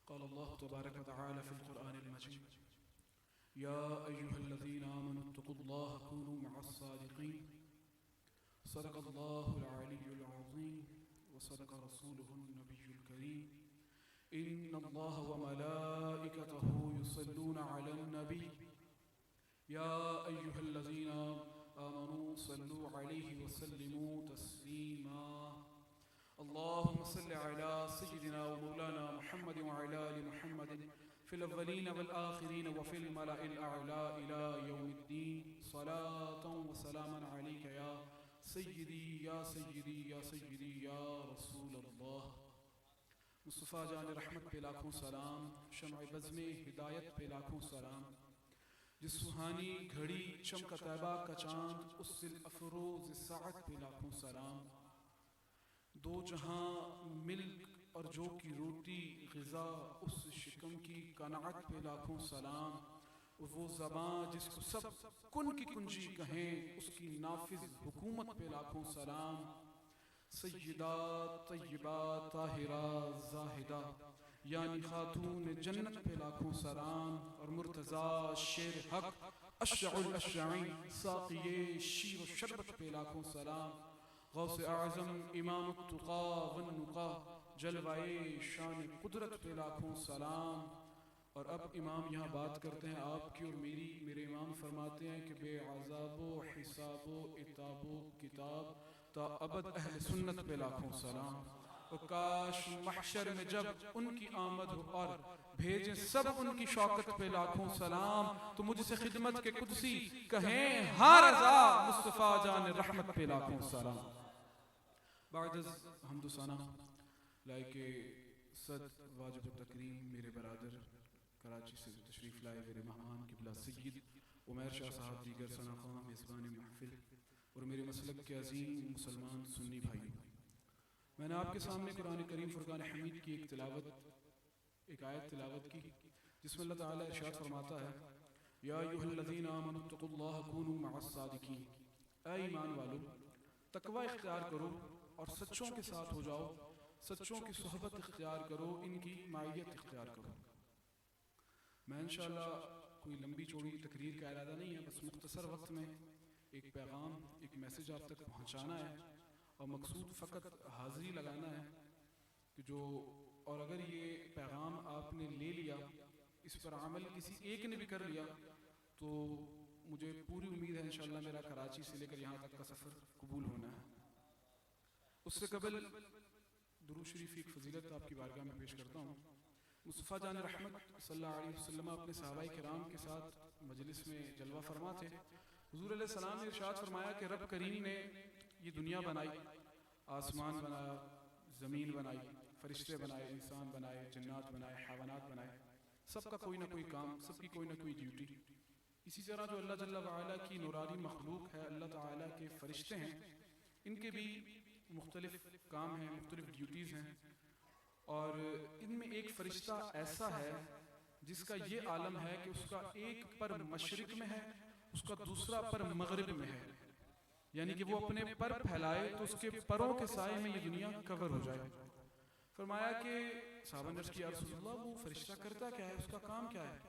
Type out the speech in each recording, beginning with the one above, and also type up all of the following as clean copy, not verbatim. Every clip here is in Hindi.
क़ाल अल्लाहु तबारक व तआला फ़िल क़ुरआनिल मजीद या अय्युहल्लज़ीना आमनु इत्तक़ुल्लाह कूनू मअस-सादिक़ीन सदक़ल्लाहुल अलिय्युल अज़ीम व सदक़ रसूलुहुन नबियुल करीम इन्नल्लाहा व मलाइकतहु युसल्लूना अलन नबी या अय्युहल्लज़ीना आमनू सल्लू अलैहि व सल्लिमू तस्लीमा अल्लाहुम्मा सल्लि अला सय्यिदिना व मौलाना मुहम्मद व अला आलि मुहम्मद फिल अव्वलीन वल आखिरीन व फिल मलाइल अअला इला यौमिद्दीन सलातन व सलामन अलैका या सय्यिदी या सय्यिदी या सय्यिदी या रसूलल्लाह। मुस्तफ़ा जान रहमत पे लाखों सलाम, शम्अ बज़्म हिदायत पे लाखों सलाम, जिस सुहानी घड़ी चमका तैबा का चाँद उस दिल अफरोज़ साअत पे लाखों सलाम। दो जहां मिल्क और जो की रोटी ग़िज़ा उस शिकम की कनाअत पे लाखों सलाम। वो ज़बां जिसको सब कुन की कुंजी कहें उसकी नाफिज़ हुकूमत पे लाखों सलाम। सय्यदा तय्यबा ताहिरा ज़ाहिदा यानी खातून जन्नत पे लाखों सलाम। और मुर्तज़ा शेर हक अशअल अशअई साक़िए शीर व शरबत पे लाखों सलाम। गौसे आज़म इमाम तुक़ा वन्नुक़ा जलवाए शान कुदरत पे लाखों सलाम। और अब इमाम यहाँ बात करते हैं आपकी और मेरी। मेरे इमाम फरमाते हैं कि बेअज़ाबो हिसाबो इताबो किताब ता अबद अहले सुन्नत पे लाखों सलाम। और काश महशर में जब उनकी आमद हो और भेजें सब उनकी शौकत पे लाखों सलाम, तो मुझसे खिदमत के कुदसी कहें हाँ रज़ा मुस्तफ़ा जान रहमत पे लाखों सलाम। बादज़ हमदुसना लाइके सद वाजिब तकरीम मेरे बरादर कराची से तशरीफ़ लाए मेरे मेहमान क़िबला सय्यद उमैर शाह साहब दीगर सनाख़ां मेज़बान महफ़िल और मेरे मसलक के अज़ीम मुसलमान सुन्नी भाइयों, मैंने आपके सामने कुरान करीम फ़ुरक़ान हमीद की एक आयत तिलावत की जिसमें अल्लाह ताला इरशाद फरमाता है या अय्युहल्लज़ीना आमनु इत्तक़ुल्लाह कूनू मअस-सादिक़ीन। ऐ ईमान वालो, तक़वा इख्तियार करो और सच्चों के साथ हो जाओ, सच्चों की सोहबत इख्तियार करो, इनकी मायत इख्तियार करो। मैं इंशाअल्लाह कोई लंबी चौड़ी तकरीर का इरादा नहीं है, बस मुख्तसर वक्त में एक पैगाम एक मैसेज आप तक पहुँचाना है और मकसूद फ़कत हाज़िरी लगाना है कि जो और अगर ये पैगाम आपने ले लिया, इस पर अमल किसी एक ने भी कर लिया, तो मुझे पूरी उम्मीद है इंशाअल्लाह मेरा कराची से लेकर यहाँ तक का सफ़र कबूल होना है। उससे कबल दुरूद शरीफ एक फ़जीलत आपकी बारगाह में पेश करता हूँ। मुस्तफ़ा जान रहमत सल्लल्लाहु अलैहि वसल्लम अपने सहाबाए किराम के साथ मजलिस में जलवा फरमा थे। हुज़ूर अलैहि सलाम ने इरशाद फरमाया कि रब करीम ने ये दुनिया बनाई, आसमान बनाया, ज़मीन बनाई, फरिश्ते बनाए, इंसान बनाए, जन्नात बनाए, हैवानात बनाए, सबका कोई ना कोई काम, सबकी कोई ना कोई ड्यूटी। इसी तरह जो अल्लाह जल्ला व अला की नूरानी मखलूक है, अल्लाह ताला के फरिश्ते हैं, इनके भी मुख्तलिफ काम हैं, मुख्तलिफ ड्यूटीज़ हैं। और इनमें एक फ़रिश्ता ऐसा है जिसका ये आलम है कि उसका एक पर मशरिक़ में है, उसका दूसरा पर मगरिब में है, यानी कि वो अपने पर फैलाए तो उसके परों के साए में ये दुनिया कवर हो जाए। फरमाया कि साहबा ने अर्ज़ किया या रसूलल्लाह, वो फरिश्ता करता क्या है, उसका काम क्या है?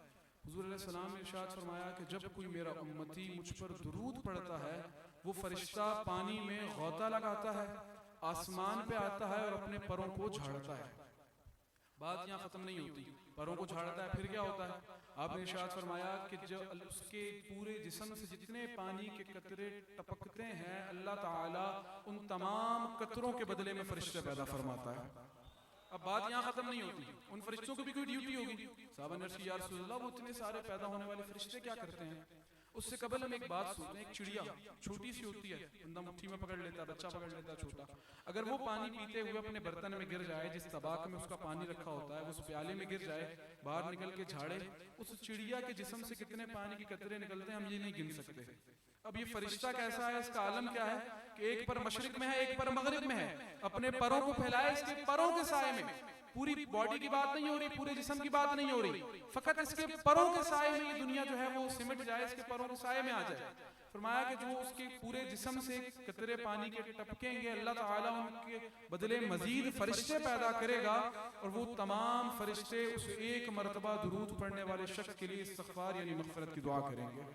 हुज़ूर अलैहि सलाम ने इरशाद फरमाया कि जब कोई मेरा उम्मती मुझ पर दुरूद पढ़ता है, वो फरिश्ता पानी में गौता लगाता है, आसमान पे आता है और अपने परों को झाड़ता है। बात यहाँ ख़त्म नहीं होती, परों को झाड़ता है, फिर क्या होता है? आपने इरशाद फरमाया कि जब उसके पूरे जिस्म से जितने पानी के कतरे टपकते हैं, अल्लाह ताला उन तमाम कतरों के बदले में फरिश्ते पैदा फरमाता है। अब बात यहाँ ख़त्म नहीं होती, उन फरिश्तों की भी कोई ड्यूटी होगी। साहबा ने अर्ज़ किया या रसूलल्लाह, वो इतने सारे पैदा होने वाले फरिश्ते क्या करते हैं? उससे कबल हम एक बात सोचते हैं, एक चिड़िया छोटी सी होती है, बंदा मुट्ठी में पकड़ लेता है, बच्चा पकड़ लेता है छोटा, अगर वो पानी पीते हुए अपने बर्तन में गिर जाए, जिस तबाक में उसका पानी रखा होता है, वो उस प्याले में गिर जाए, बाहर निकल के झाड़े, उस चिड़िया के जिस्म से कितने पानी के कतरे निकलते हैं हम ये नहीं गिन सकते। अब ये फरिश्ता कैसा है, इसका आलम क्या है कि एक पर मशरिक में है, एक पर मगरिब में है, अपने परों को फैलाए इसके परों के साए में। पूरी बॉडी की बात नहीं हो रही, पूरे जिस्म की बात नहीं हो रही, फकत इसके परों के साए में ये दुनिया जो है वो सिमट जाए, इसके परों के साए में आ जाए। फरमाया कि जो उसके पूरे जिस्म से कतरे पानी के टपकेंगे अल्लाह ताला उनके बदले मजीद फरिश्ते पैदा करेगा और वो तमाम फरिश्ते उस एक मरतबा दुरूद पढ़ने वाले शख्स के लिए इस्तिग़फ़ार यानी मग़फ़िरत की दुआ करेंगे।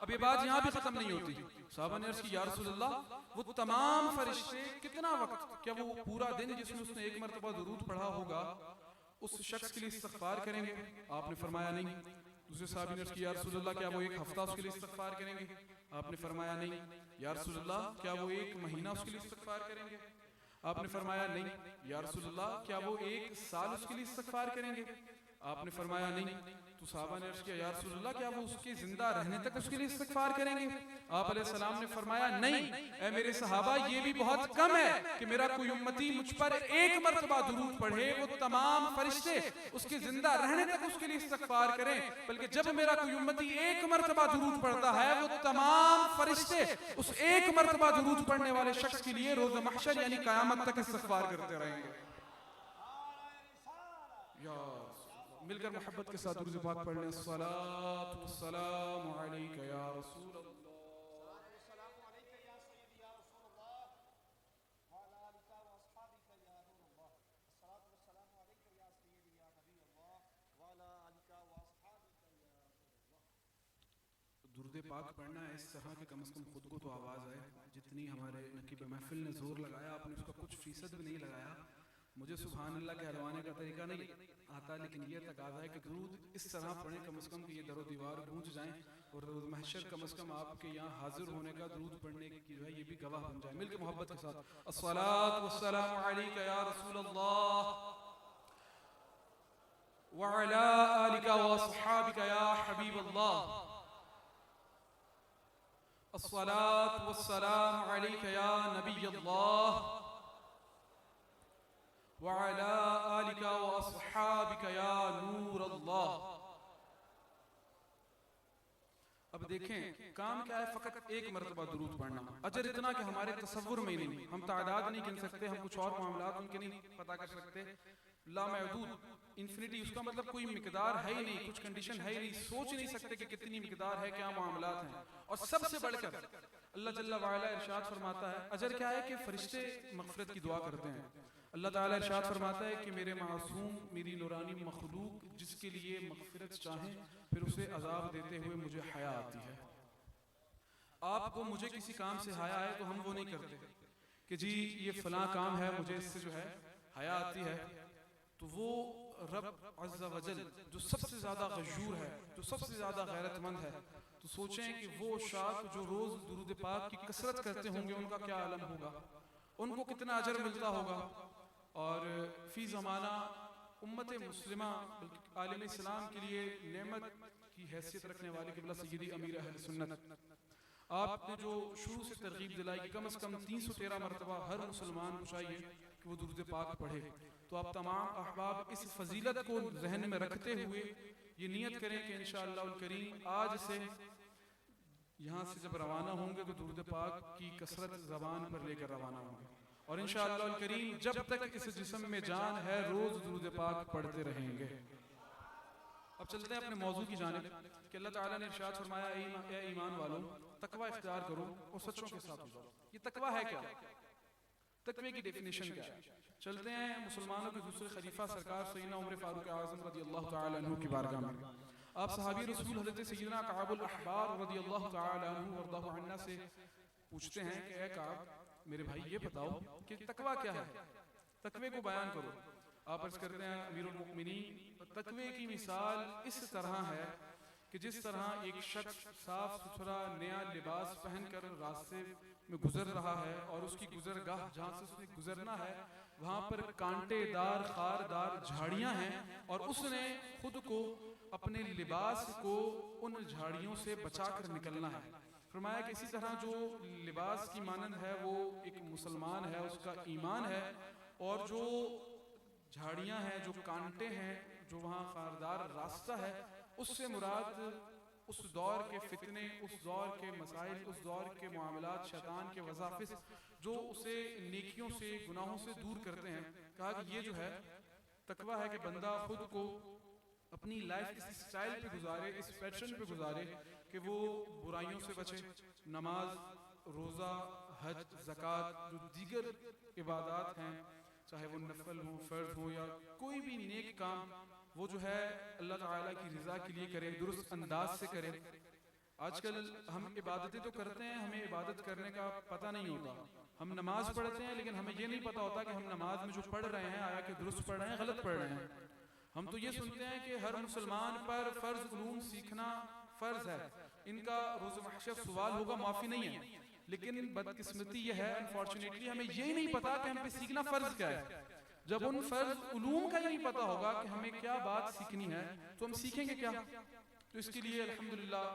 अब ये बात यहाँ भी खत्म नहीं होती। साहबा ने अर्ज़ की या रसूलल्लाह वो तमाम फरिश्ते कितना वक्त, क्या वो पूरा दिन जिसमें उसने एक मरतबा दुरूद पढ़ा होगा उस शख्स के लिए इस्तिग़फ़ार करेंगे? आपने फरमाया नहीं। दूसरे साहबी ने अर्ज़ की या रसूलल्लाह क्या वो एक हफ्ता उसके लिए इस्तिग़फ़ार करेंगे? आपने फरमाया नहीं। या रसूलल्लाह क्या वो एक महीना उसके लिए इस्तिग़फ़ार करेंगे? आपने फरमाया नहीं। या रसूलल्लाह क्या वो एक साल उसके लिए इस्तिग़फ़ार करेंगे? आपने फरमाया नहीं। तो साहबा ने अर्ज़ किया या रसूलल्लाह क्या वो उसके जिंदा रहने तक उसके लिए इस्तिग़फ़ार करेंगे? आप अलैहिस्सलाम ने फरमाया नहीं। ऐ मेरे सहाबा ये भी बहुत कम है कि मेरा कोई उम्मती मुझ पर एक मरतबा दुरूद पढ़े, वो तमाम फरिश्ते उसके जिंदा रहने तक उसके लिए इस्तिग़फ़ार करें, बल्कि जब मेरा कोई उम्मती एक मरतबा दुरूद पढ़ता है वो तमाम फरिश्ते उस एक मरतबा दुरूद पढ़ने वाले शख्स के लिए रोज़ महशर यानी क़यामत तक इस्तिग़फ़ार करते रहेंगे। मिलकर मोहब्बत के साथ दुरूद पाक पढ़ लें। अस्सलातु वस्सलामु अलैका या रसूल अल्लाह। दुरूद पाक पढ़ना है इस तरह के कम से कम खुद को तो आवाज़ आए। जितनी हमारे नकीब महफिल ने जोर लगाया आपने उसका कुछ फीसद भी नहीं लगाया। मुझे सुभान अल्लाह के हलवाने का तरीका नहीं आता, लेकिन ये तकाज़ा है कि दुरूद इस तरह पढ़ें कम से कम कि ये दरो दीवार गूंज जाएं और रोज़ महशर कम से कम आपके यहाँ हाजिर होने का दुरूद पढ़ने की जो है ये भी गवाह बन जाए। मिलकर मोहब्बत के साथ अस्सलातु वस्सलामु अलैका या रसूलल्लाह व अला आलिका व अस्हाबिका या हबीबल्लाह। अस्सलातु वस्सलामु अलैका या नबियल्लाह व अला आलिका व अस्हाबिका या नूरल्लाह। अब देखें काम क्या है, फकत एक मरतबा दुरूद पढ़ना। अजर इतना कि हमारे तसव्वुर में ही नहीं, हम तादाद नहीं गिन सकते, हम कुछ और मामलात उनके नहीं पता कर सकते। लामहदूद इन्फिनिटी, उसका मतलब कोई मिकदार है ही नहीं, कुछ कंडीशन है ही नहीं, सोच नहीं सकते कि कितनी मिकदार है, क्या मामलात हैं। और सबसे बढ़कर अल्लाह जल्ला वाला इरशाद फरमाता है, अजर क्या है कि फरिश्ते मग़फ़िरत की दुआ करते हैं। अल्लाह ताला इरशाद फरमाता है कि मेरे मासूम मेरी नूरानी मखलूक जिसके लिए मग़फ़िरत चाहें फिर उसे अज़ाब देते हुए मुझे हया आती है। आपको मुझे किसी काम से हया आए तो हम वो नहीं करते कि जी ये फलां काम है मुझे इससे जो है हया आती है। तो वो रब अज़्ज़ा वजल जो सबसे ज़्यादा गशूर है, जो सबसे ज़्यादा गैरतमंद है, तो सोचें कि वो शाख जो रोज़ दुरूद पाक की कसरत करते होंगे उनका क्या आलम होगा, उनको कितना अजर मिलता होगा। और फ़ी ज़माना उम्मत मुस्लिमा आलम इस्लाम के लिए नेमत की हैसियत रखने वाले क़िबला सय्यदी अमीर अहल सुन्नत, आपने जो शुरू से तरगीब दिलाई कि कम से कम 313 मरतबा हर मुसलमान को चाहिए कि वो दुरूद पाक पढ़े। तो आप तमाम अहबाब इस फजीलत को जहन में रखते हुए ये नियत करें कि इंशाअल्लाह करीम आज से यहाँ से जब रवाना होंगे तो दुरूद पाक की कसरत ज़बान पर लेकर रवाना होंगे और इंशाअल्लाह करीम जब तक इस जिस्म में जान है रोज़ दुरूद पाक पढ़ते रहेंगे। अब चलते हैं अपने मौजू की जानिब कि अल्लाह ताला ने इरशाद फरमाया, ए ईमान वालों तकवा इख्तियार करो और सच्चों के साथ हो जाओ। ये तकवा है क्या? तकवे की डेफिनेशन क्या है? चलते हैं मुसलमानों के दूसरे खलीफा सरकार सैयदना उमर फारूक आज़म रज़ियल्लाहु तआला अन्हु की बारगाह में आप सहाबी रसूल हज़रत सैयदना कअबुल अहबार रज़ियल्लाहु तआला अन्हु वरज़ाहु अन्ना से पूछते हैं कि ए कअब मेरे भाई ये बताओ कि तकवा क्या है, तकवे को बयान करो। आप अर्ज़ करते हैं अमीरुल मुमिनीन तकवे की मिसाल इस तरह है कि जिस तरह एक शख्स साफ सुथरा नया लिबास पहनकर रास्ते में गुजर रहा है और उसकी गुजरगाह जहाँ से उसने गुजरना है वहाँ पर कांटेदार खारदार झाड़ियाँ हैं और उसने खुद को अपने लिबास को उन झाड़ियों से बचाकर निकलना है। फरमाया कि इसी तरह जो लिबास की मानंद है वो एक मुसलमान है, उसका ईमान है, और जो झाड़ियाँ हैं जो कांटे हैं जो वहाँ खारदार रास्ता है उससे मुराद उस दौर के फितने, उस दौर के मसाइल, उस दौर के मामलात, शैतान के वज़ाफ़िस जो उसे नेकियों से गुनाहों से दूर करते हैं। कहा कि ये जो है तकवा है कि बंदा खुद को अपनी लाइफ इस स्टाइल पे गुजारे, इस पैटर्न पे गुजारे कि वो बुराइयों से बचे। नमाज, रोज़ा, हज, ज़कात, जो दीगर इबादत हैं, चाहे वो नफल हो, फ़र्ज हो या कोई भी नेक काम, वो जो है अल्लाह ताला की रज़ा के लिए करे, दुरुस्त अंदाज से करे। आजकल हम इबादतें तो करते हैं, हमें इबादत करने का पता नहीं होता। हम नमाज पढ़ते हैं लेकिन हमें ये नहीं पता होता कि हम नमाज में जो पढ़ रहे हैं आया कि दुरुस्त पढ़ रहे हैं, गलत पढ़ रहे हैं। हम तो ये सुनते हैं कि हर मुसलमान पर फ़र्ज उलूम सीखना फ़र्ज है, इनका रोज़ महशर सवाल होगा, माफ़ी नहीं है। लेकिन बदकिस्मती यह है, अनफॉर्चुनेटली, हमें यही नहीं पता कि हम पे सीखना फ़र्ज क्या है। जब उन फ़र्ज उलूम का ही नहीं पता होगा कि हमें क्या बात सीखनी है, तो हम सीखेंगे क्या? तो इसके लिए अल्हम्दुलिल्लाह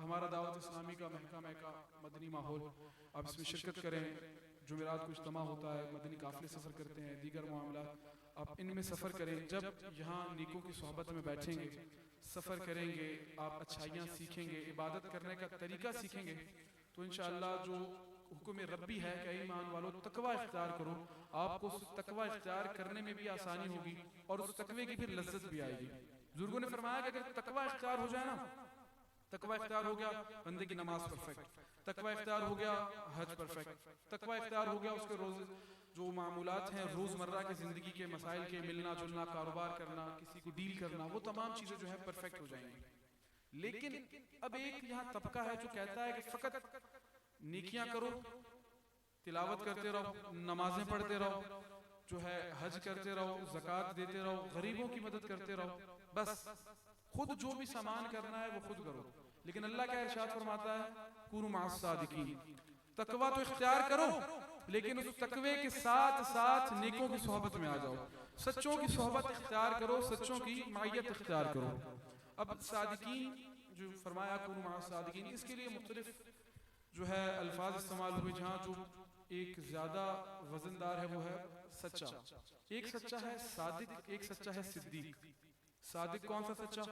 हमारा दावत इस्लामी का महकमा का मदनी माहौल, आप इसमें शिरकत करें। जुमेरात को इज्तिमा होता है, मदनी काफ़िले सफ़र करते हैं, दीगर मामला, आप इनमें सफ़र करें। जब यहाँ नेकों की सोहबत में बैठेंगे, सफ़र करेंगे, आप अच्छाइयाँ सीखेंगे, इबादत करने का तरीका सीखेंगे, तो इंशाअल्लाह जो हुक्म रब्बी है कि ईमान वालों तकवा इख्तियार करो, आपको उस तकवा इख्तियार करने में भी आसानी होगी और उस तकवे की फिर लज्जत भी आएगी। बुजुर्गों ने फरमाया कि अगर तकवा इख्तियार हो जाए ना, तकवा इख्तियार हो गया, बंदे की नमाज परफेक्ट, तकवा इख्तियार हो गया, हज परफेक्ट, तकवा इख्तियार हो गया, उसके रोज जो मामूलात हैं रोज़मर्रा की ज़िंदगी के मसाइल के, मिलना जुलना, कारोबार करना, किसी को डील करना, वो तमाम चीज़ें जो है परफेक्ट हो जाएंगी। लेकिन अब एक यहाँ तबका है जो कहता है कि फ़कत नेकियां करो, तिलावत करते रहो, नमाजें पढ़ते रहो, जो है हज करते रहो, ज़कात देते रहो, गरीबों की मदद करते रहो, बस खुद जो भी सामान करना है वो खुद करो। लेकिन अल्लाह का इरशाद फरमाता है कुनु मअस सादिकीन, तकवा तो इख्तियार करो लेकिन उस तकवे के साथ साथ नेकों की सोहबत में आ जाओ, सच्चों की सोहबत इख्तियार करो, सच्चों की मायत इख्तियार करो। अब सादिकीन जो फरमाया कुनु मअस सादिकीन, इसके लिए मुख्तलिफ जो है अल्फाज इस्तेमाल हुए, जहाँ जो एक ज्यादा वजनदार है वो है सच्चा। एक सच्चा है सादिक, एक सच्चा है सिद्दीक। सादिक कौन सा सच्चा?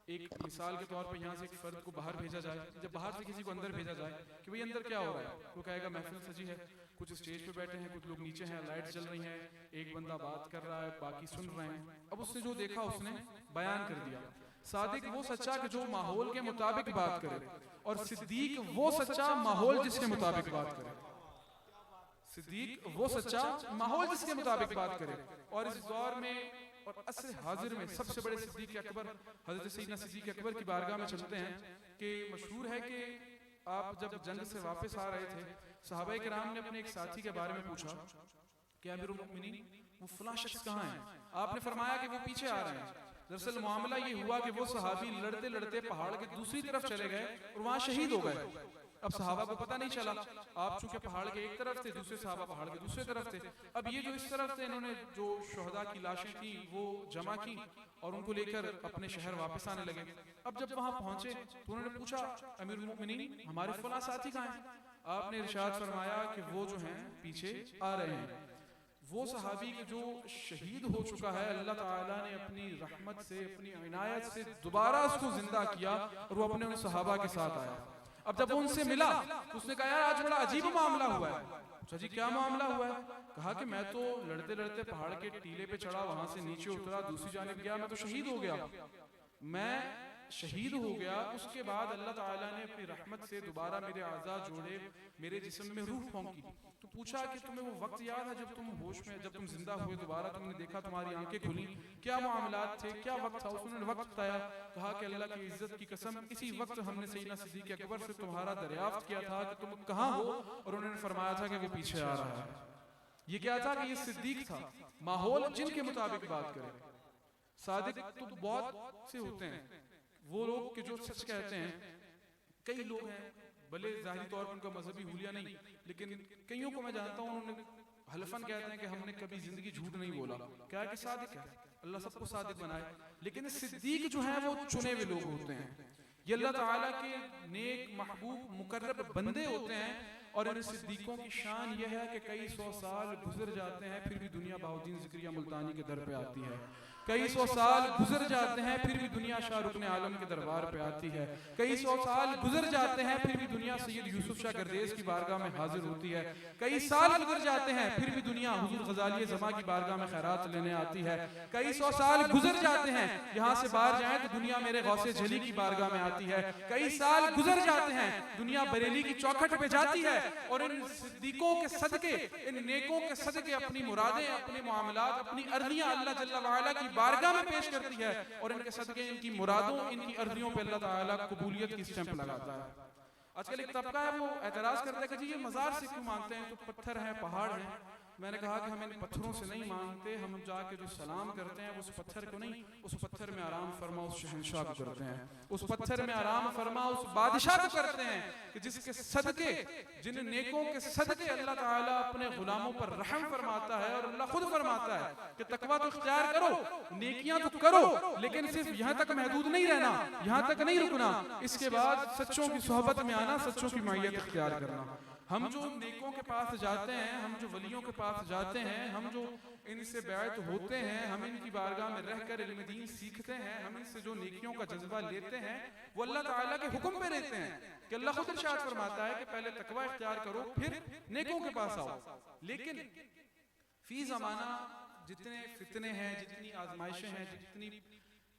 एक मिसाल के तौर पे यहाँ से एक फर्द को बाहर भेजा जाए, जब बाहर से किसी को अंदर भेजा जाए कि भाई अंदर क्या हो रहा है, वो कहेगा महफिल सजी है, कुछ स्टेज पे बैठे हैं, कुछ लोग नीचे हैं, लाइट जल रही हैं, एक बंदा बात कर रहा है, बाकी सुन रहे हैं। अब उसने जो देखा उसने बयान कर दिया। सादिक वो सच्चा कि जो माहौल के मुताबिक बात करे, और सिद्दीक वो सच्चा माहौल जिसके मुताबिक बात करे। सिद्दीक वो सच्चा माहौल जिसके मुताबिक बात करे। और इस दौर में और असर हाजिर में सबसे बड़े सिद्दीक अकबर हजरत सैयदना सिद्दीक अकबर की बारगाह में चलते हैं कि मशहूर है कि आप जब जंग से वापस आ रहे थे, सहाबाए किराम ने अपने एक साथी के बारे में पूछा कि अमीरुल मोमिनीन वो फलां शख्स कहाँ है? आपने फरमाया कि वो पीछे आ रहे हैं। दरअसल मामला ये हुआ कि वो सहाबी लड़ते लड़ते पहाड़ के दूसरी तरफ चले गए और वहां शहीद हो गए। अब सहाबा को पता नहीं चला, आप चूंकि पहाड़ के एक तरफ थे, दूसरे सहाबा पहाड़ के दूसरे तरफ थे। अब ये जो इस तरफ थे, इन्होंने जो शुहदा की लाशें थी वो जमा की और उनको लेकर अपने शहर वापस आने लगे। अब जब वहां पहुंचे तो उन्होंने पूछा अमीरुल मोमिनीन हमारे फलां साथी कहाँ हैं? आपने इरशाद फरमाया कि वो जो हैं पीछे आ रहे हैं। वो सहाबी के जो शहीद हो चुका है, अल्लाह ताला ने अपनी रहमत से, अपनी इनायत से दोबारा उसको जिंदा किया और वो अपने उन सहाबा के साथ आया। अब जब वो उनसे मिला तो उसने कहा यार आज बड़ा अजीब मामला हुआ है। अच्छा जी क्या मामला हुआ है? कहा कि मैं तो लड़ते लड़ते पहाड़ के टीले पे चढ़ा, वहां से नीचे उतरा, दूसरी जानिब गया, मैं तो शहीद हो गया। मैं शहीद हो गया, उसके बाद अल्लाह ताला ने अपनी रहमत से दोबारा मेरे आज़ा जोड़े, मेरे जिस्म में रूह फूंकी। तो पूछा कि तुम्हें वो वक्त याद है जब तुम होश में, जब तुम जिंदा हुए, दोबारा तुमने देखा, तुम्हारी आंखें खुली, क्या मामलात थे, क्या वक्त था? उसने वक्त बताया। कहा कि अल्लाह की इज्जत की कसम इसी वक्त हमने सैयदना सिद्दीक अकबर से तुम्हारा दरियाफ्त किया था कि तुम कहाँ हो, और उन्होंने फरमाया था कि वो पीछे आ रहा है। ये क्या था कि ये सिद्दीक था, माहौल जिनके मुताबिक बात करे। सादिक तो बहुत से होते हैं वो लोग कि जो सच कहते हैं। कई लोग हैं भले जाहिरी तौर पर उनका मजहबी हुलिया नहीं, लेकिन कईयों को मैं जानता हूँ उन्होंने हलफन कहते हैं कि हमने कभी जिंदगी झूठ नहीं बोला। क्या है कि सादिक है, अल्लाह सबको सादिक बनाए। लेकिन सिद्दीक जो है वो चुने हुए लोग होते हैं, ये अल्लाह ताला के नेक महबूब मुकर्रब बंदे होते हैं और इन सिद्दीकों की शान यह है कि कई सौ साल गुजर जाते हैं फिर भी दुनिया बहाउद्दीन ज़िक्रिया मुल्तानी के दर पे आती है। कई सौ साल गुजर जाते हैं फिर भी दुनिया शाहरुख आलम के दरबार पे आती है। कई सौ साल गुजर जाते हैं फिर भी दुनिया सैयद यूसुफ शाह गर्देस की बारगाह में हाजिर होती है। कई साल गुजर जाते हैं फिर भी दुनिया हुजूर ग़ज़ाली ज़मा की बारगाह में खैरात लेने आती है। कई सौ साल गुजर जाते हैं, यहाँ से बाहर जाए तो दुनिया मेरे गौसे झली की बारगाह में आती है। कई साल गुजर जाते हैं, दुनिया बरेली की चौखट पे जाती है और इन सिद्दीकों के सदके, इन नेकों के सदके अपनी मुरादें, अपने मामलात, अपनी अर्जियां अल्लाह जल्ला वाला की बारगाह में पेश करती है और इनके सदके इनकी मुरादों, इनकी अर्जियों पे अल्लाह ताला कबूलियत की स्टैंप लगाता है। आजकल एक तबका है वो एतराज करता है कि जी ये मजार से क्यों मांगते हैं, तो पत्थर हैं, पहाड़ हैं। मैंने कहा कि हम इन पत्थरों से नहीं मांगते, हम जाके जो सलाम करते हैं उस पत्थर को नहीं, उस पत्थर में आराम फरमा उस शहंशाह को करते हैं, उस पत्थर में आराम फरमा उस बादशाह को करते हैं कि जिसके सदके, जिन नेकों के सदके अल्लाह ताला अपने गुलामों पर रहम फरमाता है। और अल्लाह खुद फरमाता है कि तकवा तो इख्तियार करो, नेकियां तो करो, लेकिन सिर्फ यहाँ तक महदूद नहीं रहना, यहाँ तक नहीं रुकना, इसके बाद सच्चों की सोहबत में आना, सच्चों की मायत इख्तियार करना। हम जो नेकों के पास जाते हैं, हम जो वलियों के पास जाते हैं, हम जो इनसे बैत होते हैं, हम इनकी बारगाह में रहकर इल्म दीन सीखते हैं, हम इनसे जो नेकियों का जज्बा लेते हैं, वो अल्लाह ताला के हुक्म पे रहते हैं कि अल्लाह खुद इरशाद फरमाता है कि पहले तकवा इख्तियार करो फिर नेकों के पास आओ। लेकिन फी ज़माना जितने फितने हैं, जितनी आजमाइशें हैं, जितनी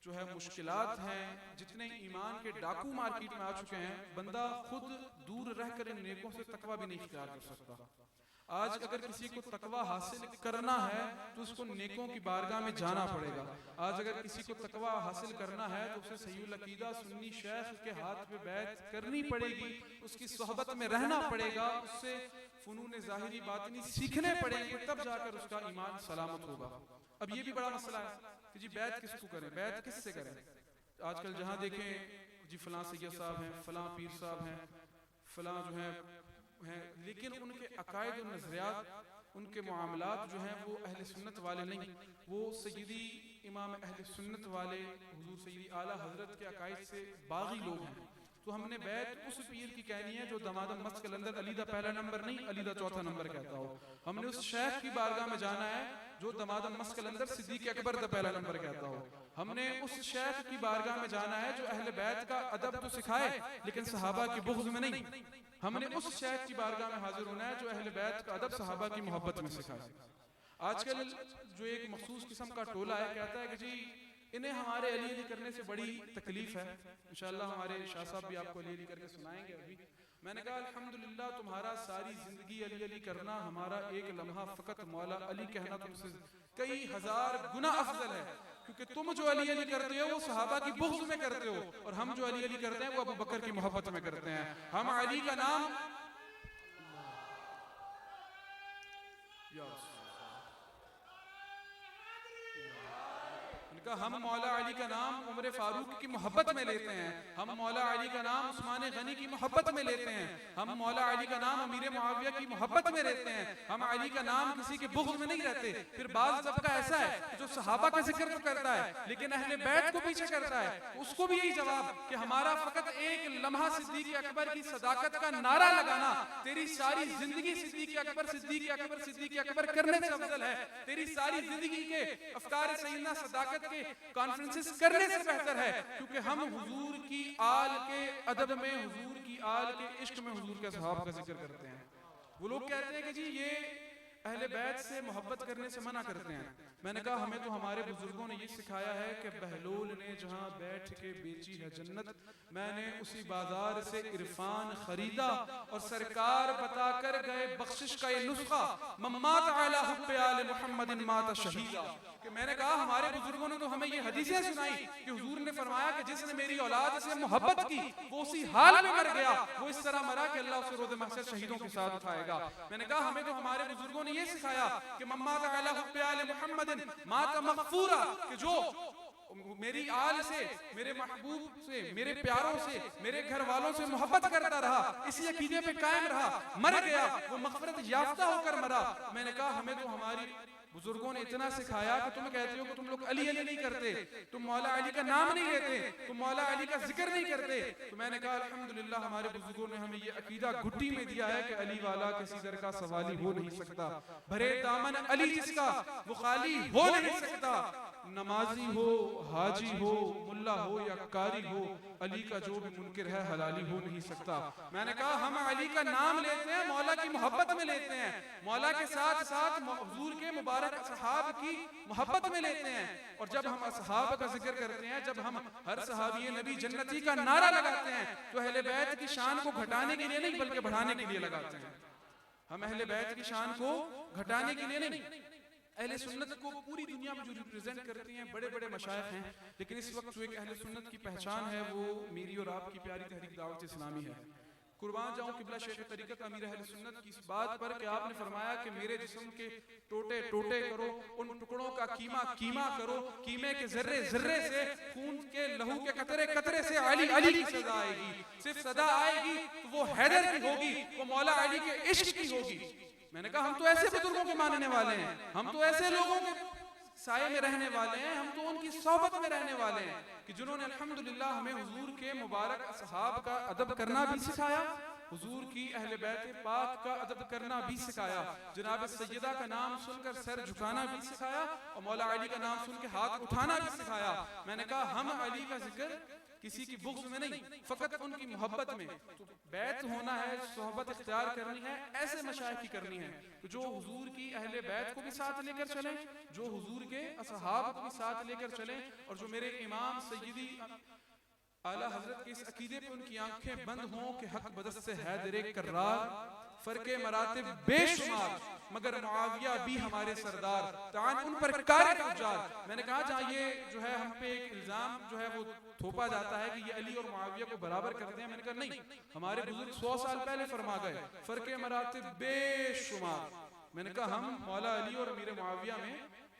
जो है मुश्किलात हैं, जितने ईमान के डाकू मार्केट में आ चुके हैं, बंदा खुद दूर रहकर इन नेकों से तकवा भी नहीं इख्तियार कर सकता। आज अगर किसी को तकवा हासिल करना है तो उसको नेकों की बारगाह में जाना पड़ेगा। आज अगर किसी को तकवा हासिल करना है तो उसे सहीहुल अकीदा सुन्नी शेख के हाथ पे बैत करनी पड़ेगी, उसकी सोहबत में रहना पड़ेगा, उससे फुनून ज़ाहिरी बातिनी सीखने पड़ेंगे, तब जाकर उसका ईमान सलामत होगा। अब ये भी बड़ा मसला है कि जी बैत किसको करें, बैत किससे करें। आजकल जहाँ देखें जी फलां सैयद साहब हैं, फलां पीर साहब हैं, फलां जो हैं, लेकिन उनके अकायद और नज़रियात, उनके मामलात जो हैं वो अहले सुन्नत वाले नहीं, वो सय्यदी इमाम अहले सुन्नत वाले हुजूर सय्यदी आला हजरत के अकायद से बागी लोग हैं। तो हमने बैत उस पीर की कहनी है जो दमादम मस्क कलंदर अली दा पहला नंबर नहीं, अली दा चौथा नंबर कहता हो। हमने उस शेख की बारगाह में जाना है जो दमादम मस्क कलंदर सिद्दीक अकबर दा पहला नंबर कहता हो। हमने उस शेख की बारगाह में जाना है जो अहले बैत का अदब तो सिखाए लेकिन सहाबा की बुग़्ज़ में नहीं। हमने उस शेख की बारगाह में हाजिर होना है जो अहले बैत का अदब सहाबा की मोहब्बत में सिखाए। आजकल जो एक मखसूस किस्म का टोला है, कहता है कि जी इन्हें हमारे अली अली करने से बड़ी तकलीफ है। इंशाअल्लाह हमारे शाह साहब भी आपको अली अली करके सुनाएंगे अभी। मैंने कहा अल्हम्दुलिल्लाह तुम्हारा सारी जिंदगी अली अली करना, हमारा एक लम्हा फकत मौला अली कहना तुमसे कई हजार गुना अफजल है, क्योंकि तुम जो अली अली करते हो वो सहाबा की बुग़्ज़ में करते हो और हम जो अली अली करते हैं वो अबू बकर की मोहब्बत में करते हैं। हम अली का नाम हम मौला अली का नाम उमर फारूक की मोहब्बत में लेते हैं, हम मौला अली का नाम उस्मान गनी की मोहब्बत में लेते हैं, हम मौला अली का नाम अमीर मुआविया की मोहब्बत में लेते हैं, हम अली का नाम किसी के बुग़्ज़ में नहीं रहते। फिर बाज़ तबका ऐसा है जो सहाबा का जिक्र तो करता है लेकिन अहले बैत को पीछे करता है, उसको भी यही जवाब कि हमारा फकत एक लम्हा सिद्दीक अकबर की सदाकत का नारा लगाना तेरी सारी जिंदगी सिद्दीक अकबर सिद्दीक अकबर सिद्दीक अकबर करने से अफजल है, तेरी सारी जिंदगी के अफकार सैयदना सदाकत के कॉन्फ्रेंसेस करने से बेहतर है, क्योंकि हम हुजूर की आल के अदब में, हुजूर की आल के इश्क में हुजूर के सहाब का जिक्र करते हैं। वो लोग कहते हैं कि जी ये अहले बैत से मोहब्बत करने से मना करते हैं। मैंने कहा हमें तो हमारे बुजुर्गों ने ये सिखाया है कि बहलोल ने जहाँ बैठ के बेची है जन्नत, मैंने उसी बाजार से इरफान खरीदा और सरकार बताकर गए बख्शिश का ये नुस्खा मम्मात अला हुब्बे आले मुहम्मदिन माता शहीदा, कि मैंने कहा हमारे बुजुर्गों ने तो हमें ये हदीसें सुनाई कि हुजूर ने फरमाया कि जिसने मेरी औलाद से मोहब्बत की वो उसी हाल में मर गया, वो इस तरह मरा कि अल्लाह उसे रोज़े महशर शहीदों के साथ उठाएगा। मैंने कहा हमें तो हमारे बुजुर्गों ने ये सिखाया कि मम्मात अला हुब्बे आले मुहम्मदिन माता मग़फ़ूरा, कि जो मेरी आल से, मेरे महबूब से, मेरे प्यारों से, मेरे घर वालों से मोहब्बत करता रहा, इसी अकीदे पे कायम रहा, मर गया, वो मग़फ़िरत याफ्ता होकर मरा। मैंने कहा हमें तो हमारी बुजुर्गों ने इतना सिखाया कि तुम कहते हो कि तुम लोग अली अली नहीं करते, तुम मौला अली का नाम नहीं लेते, तुम मौला अली का जिक्र नहीं करते। तो मैंने कहा अल्हम्दुलिल्लाह हमारे बुजुर्गों ने हमें ये अकीदा घुट्टी में दिया है कि अली वाला किसी दर का सवाली हो नहीं सकता, भरे दामन अली जिसका वो खाली हो नहीं सकता। नमाजी हो, हाजी हो, मुल्ला हो या कारी हो, अली का जो भी मुनकिर है हलाली हो नहीं सकता। मैंने कहा हम अली का नाम लेते हैं, मौला की मोहब्बत में लेते हैं, मौला के साथ साथ हुजूर के मुबारक असहाब की मोहब्बत में लेते हैं। और जब हम असहाब का जिक्र करते हैं, जब हम हर सहाबी नबी जन्नती का नारा लगाते हैं, तो अहले बैत की शान को घटाने के लिए नहीं बल्कि बढ़ाने के लिए लगाते हैं। हम अहले बैत की शान को घटाने के लिए नहीं, अहले सुन्नत को पूरी दुनिया में जो रिप्रेजेंट करती हैं बड़े बड़े मशाइख हैं, लेकिन इस वक्त जो एक अहले सुन्नत की पहचान है वो मेरी और आपकी प्यारी तहरीक दावत इस्लामी है। कुर्बान जाऊं किबला शेख तरीक़त अमीर अहले सुन्नत की इस बात पर कि आपने फरमाया कि मेरे जिस्म के टोटे टोटे करो, उन टुकड़ों का कीमा कीमा करो, कीमे के जर्रे जर्रे से, खून के लहू के कतरे कतरे से अली अली की सदा आएगी। सिर्फ सदा आएगी तो वो हैदर की होगी, वो मौला अली के इश्क की होगी। मैंने कहा हम तो ऐसे बुजुर्गों के मानने वाले हैं, हम तो ऐसे लोगों के साये में रहने वाले हैं, हम तो उनकी सोहबत में रहने वाले हैं कि जिन्होंने अल्हम्दुलिल्लाह हमें हुजूर के मुबारक असहाब का अदब करना भी सिखाया, हुजूर की अहले बैत पाक का अदब करना भी सिखाया, जनाब सैयदा का नाम सुनकर सर झुकाना भी सिखाया और मौला अली का नाम सुन के हाथ उठाना भी सिखाया। मैंने कहा हम अली का जिक्र किसी की बुग़्ज़ में नहीं, फकत उनकी मोहब्बत में। तो बैत होना है, सोहबत इख्तियार करनी है, ऐसे मशाइख की करनी है तो जो हुजूर की अहले बैत को भी साथ लेकर चलें, जो हुजूर के असहाब को भी साथ लेकर चलें, और जो मेरे इमाम सैयदी आला हजरत के इस अकीदे पे उनकी आंखें बंद हों कि हक बदस्त से हैदर कर्रार, फर्के मरातिब बेशुमार, मगर मुआविया भी हमारे सरदार, तान उन पर कार गुजार। मैंने कहा जहाँ ये जो है हम पे एक इल्जाम जो है वो थोपा जाता है कि ये अली और मुआविया को बराबर करते हैं, मैंने कहा नहीं, हमारे बुजुर्ग 100 साल पहले फरमा गए फर्के मरातिब बेशुमार। मैंने कहा हम मौला अली और अमीर मुआविया में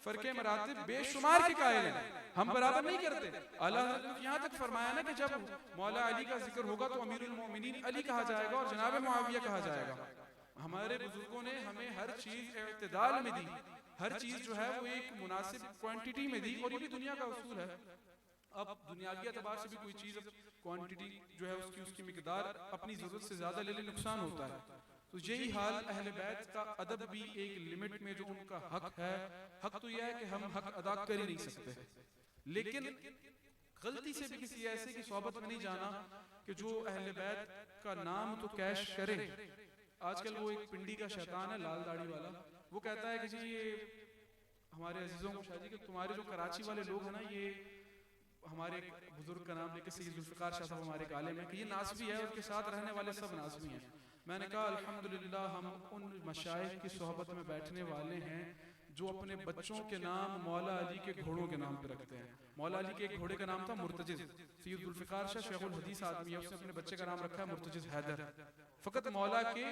फर्के मरातिब बेशुमार के कायल हैं, हम बराबर नहीं करते। आला हज़रत यहाँ तक फरमाया ना कि जब मौला अली का जिक्र होगा तो अमीरुल मोमिनीन अली कहा जाएगा और जनाब मुआविया कहा जाएगा। हमारे बुजुर्गों ने हमें हर चीज इत्तेदाल में दी, हर चीज जो है वो एक मुनासिब क्वांटिटी में दी, और ये भी दुनिया का उसूल है। अब दुनियावी एतबार से भी कोई चीज क्वांटिटी जो है उसकी मिकदार अपनी जरूरत से ज्यादा ले ले नुकसान होता है। तो यही हाल अहले बैत का अदब भी एक लिमिट में जो उनका हक है, हक तो यह है कि हम हक अदा कर ही नहीं सकते, लेकिन गलती से भी किसी ऐसे की सोहबत में नहीं जाना कि जो अहले बैत का नाम तो कैश करे। आजकल वो एक पिंडी का शैतान है लाल दाढ़ी वाला, वो कहता है कि जी ये हमारे अजीजों को शादी कि तुम्हारे जो कराची वाले लोग हैं ना, ये हमारे बुजुर्ग का नाम लेके सैयद जुल्फिकार शाह साहब हमारे काले में कि ये नासबी है, उसके साथ रहने वाले सब नासबी हैं। मैंने कहा अल्हम्दुलिल्लाह हम उन मशाइख की सोहबत में बैठने वाले हैं जो अपने बच्चों के नाम मौला अली के घोड़ों के नाम पे रखते हैं। मौला अली के एक घोड़े का नाम था मुर्तजिज, सैयद जुल्फिकार शाह शेखुल हदीस आदमी है, उसने अपने बच्चे का नाम रखा है मुर्तजिज हैदर, फकत मौला के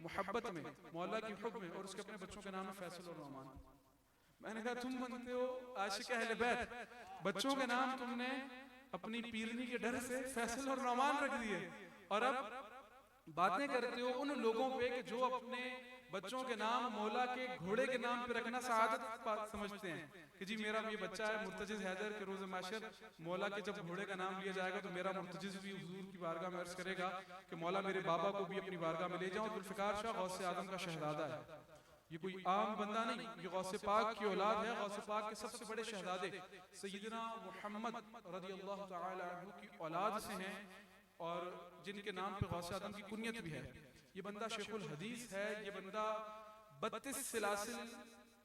मोहब्बत में, मौला की हुक्म में, और उसके अपने बच्चों के नाम है फैसल और रहमान। मैंने कहा तुम बनते हो आशिक अहले बैत, बच्चों के नाम तुमने अपनी पीरनी के डर से फैसल और रहमान रख दिए, और अब बातें करते हो उन लोगों पे कि जो अपने बच्चों के नाम मौला के घोड़े के नाम पे रखना सआदत समझते हैं कि जी मेरा ये बच्चा है मुर्तजिज हैदर के रोज़ माशर मौला के जब घोड़े का नाम लिया जाएगा तो मेरा मुर्तजिज भी हुजूर की बारगाह में अर्ज करेगा कि मौला मेरे बाबा को भी अपनी बारगाह में ले जाओ। जुल्फिकार शाह गौसे आदम का शहजादा है, ये कोई आम बंदा नहीं, ये गौसे पाक की औलाद है, गौसे पाक के सबसे बड़े शहजादे सैयदना मुहम्मद रज़ियल्लाहु तआला अन्हु की औलाद से हैं, और जिनके नाम पे गौसे आदम की कुनियत भी है। ये बंदा शेखुल हदीस है, ये बंदा 32 सिलासिल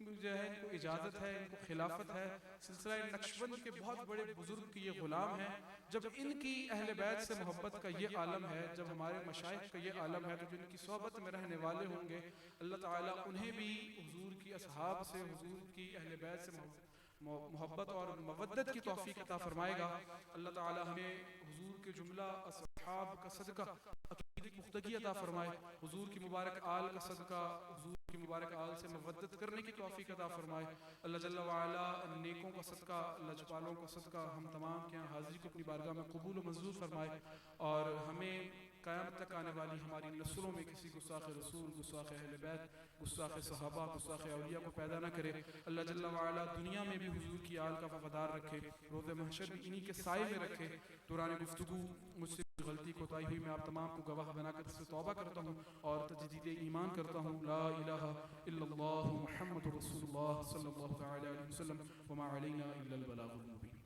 जो है इनको इजाजत है, इनको खिलाफत है, सिलसिला नक्शबंद के बहुत बड़े बुजुर्ग के ये गुलाम हैं। जब इनकी अहले बैत से मोहब्बत का ये आलम है, जब हमारे मशाइख का ये आलम है, तो जो इनकी सोहबत में रहने वाले होंगे अल्लाह ताला उन्हें भी हुजूर की असहाब से, हुजूर की अहले बैत से मोहब्बत और मवद्दत की तौफीक अता फरमाएगा। अल्लाह ताला हमें हुजूर के जुमला असहाब का सदका मज़ीद पुख्तगी अता फ़रमाए, हुजूर की मुबारक आल का सदका, हुजूर की मुबारक आल से मवद्दत करने की तौफीक अता फ़रमाए। अल्लाह जल्ला व अला नेकों का सदका, लजपालों का सदका हम तमाम के यहाँ हाज़िरी को अपनी बारगाह में कबूल व मंजूर फ़रमाए और हमें क़यामत तक आने वाली हमारी नस्लों में किसी गुस्ताख़ रसूल, गुस्ताख़ अहले बैत, गुस्ताख़ सहाबा, गुस्ताख़ औलिया को पैदा न करे। अल्लाह जल्ला व अला दुनिया में भी हुजूर की आल का वफ़ादार रखे, रोज़े महशर भी इन्हीं के साए में रखे। दौरान गुफ्तगू मुझसे गलती कोताही हुई, मैं आप तमाम को गवाह बनाकर इससे तौबा करता हूँ और तजदीद ईमान करता हूँ। ला इलाहा इल्लल्लाहु मुहम्मदुर रसूलुल्लाह सल्लल्लाहु तआला अलैहि वसल्लम व मा अलैना इल्लल बलागुल मुबीन।